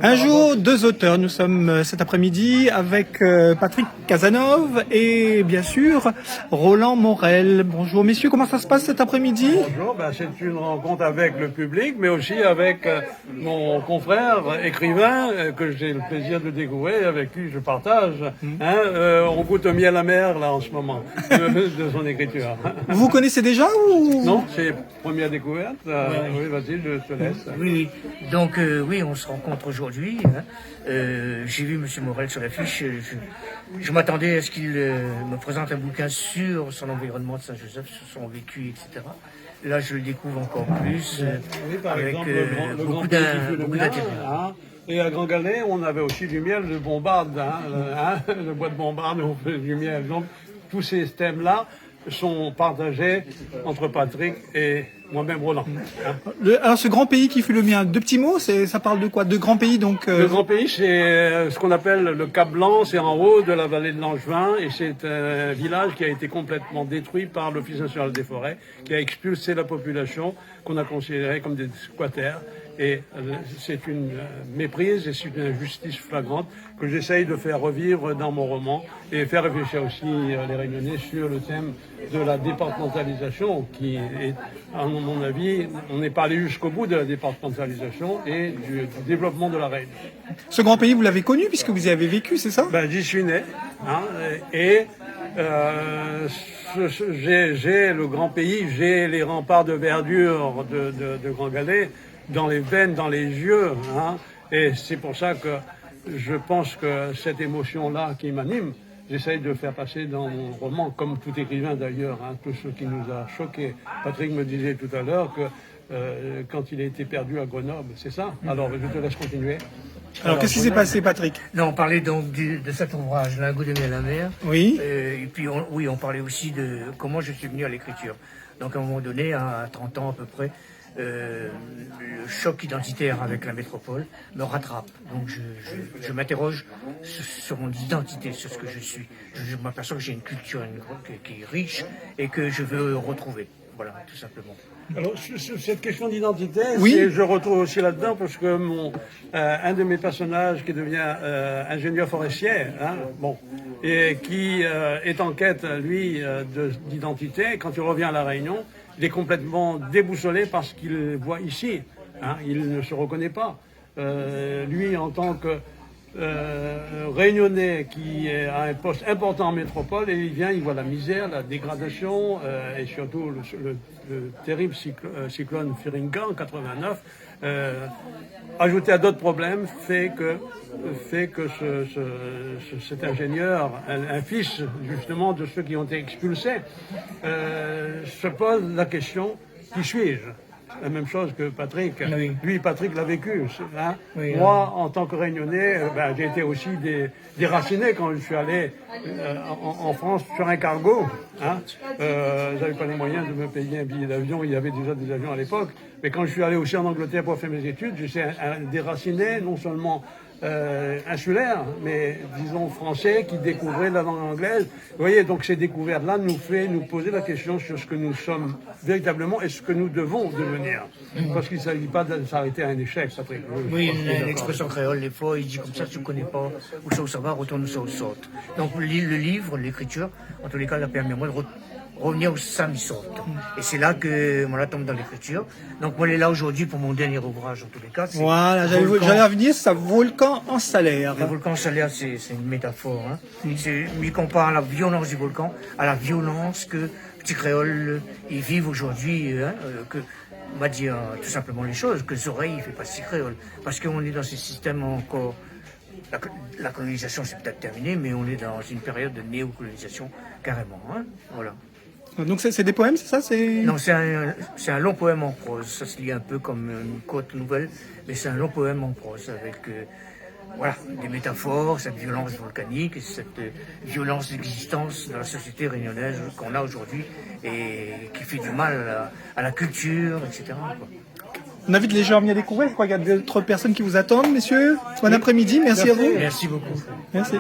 Un jour, deux auteurs. Nous sommes cet après-midi avec Patrick Cazenove et bien sûr Roland Morel. Bonjour messieurs, comment ça se passe cet après-midi? Bonjour, c'est une rencontre avec le public, mais aussi avec mon confrère écrivain que j'ai le plaisir de découvrir, avec qui je partage. On goûte au miel amer là en ce moment de son écriture. Vous connaissez déjà ou? Non, c'est première découverte. Oui, vas-y, je te laisse. Oui, donc oui, on se rencontre aujourd'hui. J'ai vu M. Morel sur l'affiche. Je m'attendais à ce qu'il me présente un bouquin sur son environnement de Saint-Joseph, sur son vécu, etc. Là, je le découvre encore plus, Oui, par avec exemple, le beaucoup grand d'intérêt. Et à Grand Galet, on avait aussi du miel de Bombarde, le bois de Bombarde, on fait du miel. Donc, tous ces thèmes-là sont partagés entre Patrick et moi-même Roland. Alors ce grand pays qui fut le mien, deux petits mots, ça parle de quoi? De grands pays donc Le grand pays, c'est ce qu'on appelle le Cap Blanc, c'est en haut de la vallée de Langevin, et c'est un village qui a été complètement détruit par l'Office national des forêts, qui a expulsé la population qu'on a considérée comme des squatters. Et c'est une méprise et c'est une injustice flagrante que j'essaye de faire revivre dans mon roman et faire réfléchir aussi les Réunionnais sur le thème de la départementalisation qui est, à mon avis, on n'est pas allé jusqu'au bout de la départementalisation et du développement de la Réunion. Ce grand pays, vous l'avez connu puisque vous y avez vécu, c'est ça? J'y suis né, et j'ai le grand pays, j'ai les remparts de verdure de Grand Galet dans les veines, dans les yeux, et c'est pour ça que je pense que cette émotion-là qui m'anime, j'essaye de faire passer dans mon roman, comme tout écrivain d'ailleurs, tout ce qui nous a choqués. Patrick me disait tout à l'heure que quand il a été perdu à Grenoble, c'est ça? Alors je te laisse continuer. Alors qu'est-ce qui s'est passé, Patrick? Non, on parlait donc de cet ouvrage, L'un goût de miel amer. Oui. Et puis on parlait aussi de comment je suis venu à l'écriture. Donc à un moment donné, à 30 ans à peu près, le choc identitaire avec la métropole me rattrape. Donc je m'interroge sur mon identité, sur ce que je suis. Je m'aperçois que j'ai une culture qui est riche et que je veux retrouver. Voilà, tout simplement. Alors, sur cette question d'identité, oui. Je retrouve aussi là-dedans parce que un de mes personnages qui devient ingénieur forestier, et qui est en quête, lui, d'identité, quand il revient à La Réunion, il est complètement déboussolé parce qu'il voit ici. Il ne se reconnaît pas. Lui, en tant que réunionnais qui a un poste important en métropole, et il vient, il voit la misère, la dégradation, et surtout le terrible cyclone Firinga en 89, ajouté à d'autres problèmes, fait que cet ingénieur, un fils justement de ceux qui ont été expulsés, se pose la question, qui suis-je? La même chose que Patrick. Oui. Lui, Patrick l'a vécu. Oui, moi, en tant que Réunionnais, j'ai été aussi déraciné quand je suis allé en France sur un cargo. J'avais pas les moyens de me payer un billet d'avion. Il y avait déjà des avions à l'époque. Mais quand je suis allé aussi en Angleterre pour faire mes études, je suis un déraciné, non seulement insulaire, mais disons français, qui découvrait la langue anglaise. Vous voyez, donc ces découvertes-là nous poser la question sur ce que nous sommes véritablement et ce que nous devons devenir. Parce qu'il ne s'agit pas de s'arrêter à un échec, Patrick. Oui, une expression créole, des fois, il dit comme ça, tu ne connais pas où ça va, retourne où ça saute. Donc le livre, l'écriture, en tous les cas, l'a permis à moi de revenir où ça m'y saute. Et c'est là que moi, là, tombe dans l'écriture. Donc moi, elle est là aujourd'hui pour mon dernier ouvrage, en tous les cas. Voilà, j'allais revenir, c'est Volcan en salaire. Le volcan en salaire, c'est une métaphore. Il compare la violence du volcan à la violence que Petit Créole, ils vivent aujourd'hui, on va dire tout simplement les choses, que Zoreille ne fait pas Petit Créole. Parce qu'on est dans ce système encore. La colonisation, c'est peut-être terminé, mais on est dans une période de néocolonisation carrément. Voilà. Donc c'est des poèmes, c'est ça? Non, c'est un long poème en prose. Ça se lit un peu comme une courte nouvelle, mais c'est un long poème en prose avec des métaphores, cette violence volcanique, cette violence d'existence dans la société réunionnaise qu'on a aujourd'hui et qui fait du mal à la culture, etc. On invite les gens à venir découvrir. Je crois qu'il y a d'autres personnes qui vous attendent, messieurs. Bon après-midi, merci à vous. Merci beaucoup. Merci.